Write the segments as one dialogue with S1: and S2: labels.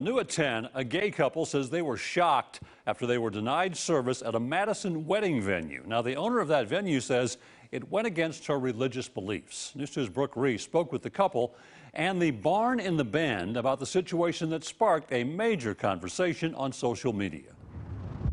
S1: New at 10, a gay couple says they were shocked after they were denied service at a Madison wedding venue. Now, the owner of that venue says it went against her religious beliefs. News 2's Brooke Reese spoke with the couple and the Barn in the Bend about the situation that sparked a major conversation on social media.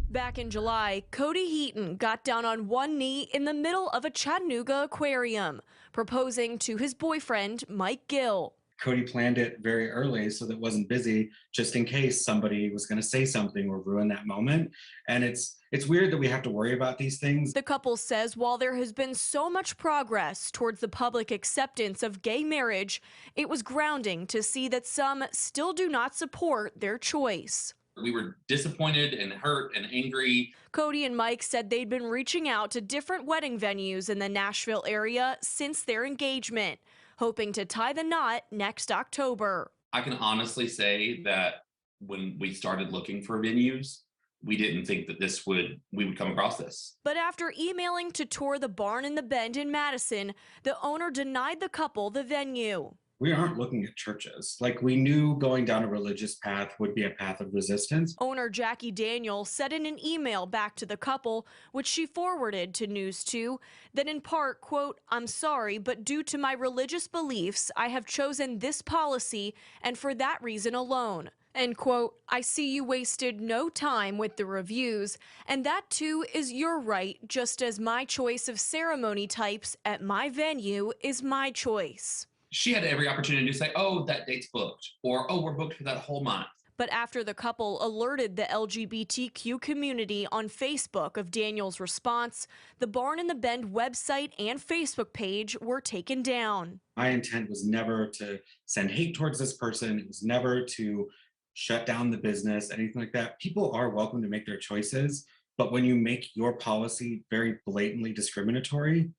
S2: Back in July, Cody Heaton got down on one knee in the middle of a Chattanooga aquarium, proposing to his boyfriend, Mike Gill.
S3: Cody planned it very early so that it wasn't busy, just in case somebody was going to say something or ruin that moment. And it's weird that we have to worry about these things.
S2: The couple says while there has been so much progress towards the public acceptance of gay marriage, it was grounding to see that some still do not support their choice.
S4: We were disappointed and hurt and angry.
S2: Cody and Mike said they'd been reaching out to different wedding venues in the Nashville area since their engagement, hoping to tie the knot next October.
S4: I can honestly say that when we started looking for venues, we didn't think that we would come across this.
S2: But after emailing to tour the Barn in the Bend in Madison, the owner denied the couple the venue.
S3: We aren't looking at churches. Like, we knew going down a religious path would be a path of resistance.
S2: Owner Jackie Daniel said in an email back to the couple, which she forwarded to News 2, that in part, quote, "I'm sorry, but due to my religious beliefs, I have chosen this policy and for that reason alone." End quote. "I see you wasted no time with the reviews, and that too is your right, just as my choice of ceremony types at my venue is my choice."
S4: She had every opportunity to say, oh, that date's booked, or oh, we're booked for that whole month.
S2: But after the couple alerted the LGBTQ community on Facebook of Daniel's response, the Barn in the Bend website and Facebook page were taken down.
S3: My intent was never to send hate towards this person. It was never to shut down the business, anything like that. People are welcome to make their choices, but when you make your policy very blatantly discriminatory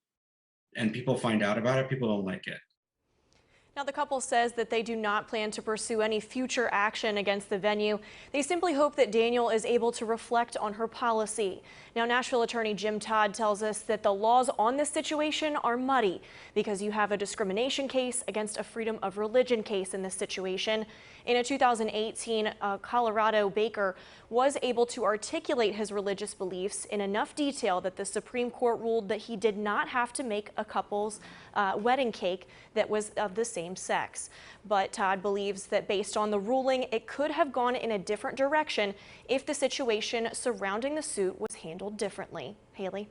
S3: and people find out about it, people don't like it.
S2: Now, the couple says that they do not plan to pursue any future action against the venue. They simply hope that Daniel is able to reflect on her policy. Now, Nashville attorney Jim Todd tells us that the laws on this situation are muddy because you have a discrimination case against a freedom of religion case in this situation. In a 2018, Colorado baker was able to articulate his religious beliefs in enough detail that the Supreme Court ruled that he did not have to make a couple's wedding cake that was of the same sex. But Todd believes that based on the ruling, it could have gone in a different direction if the situation surrounding the suit was handled differently. Haley?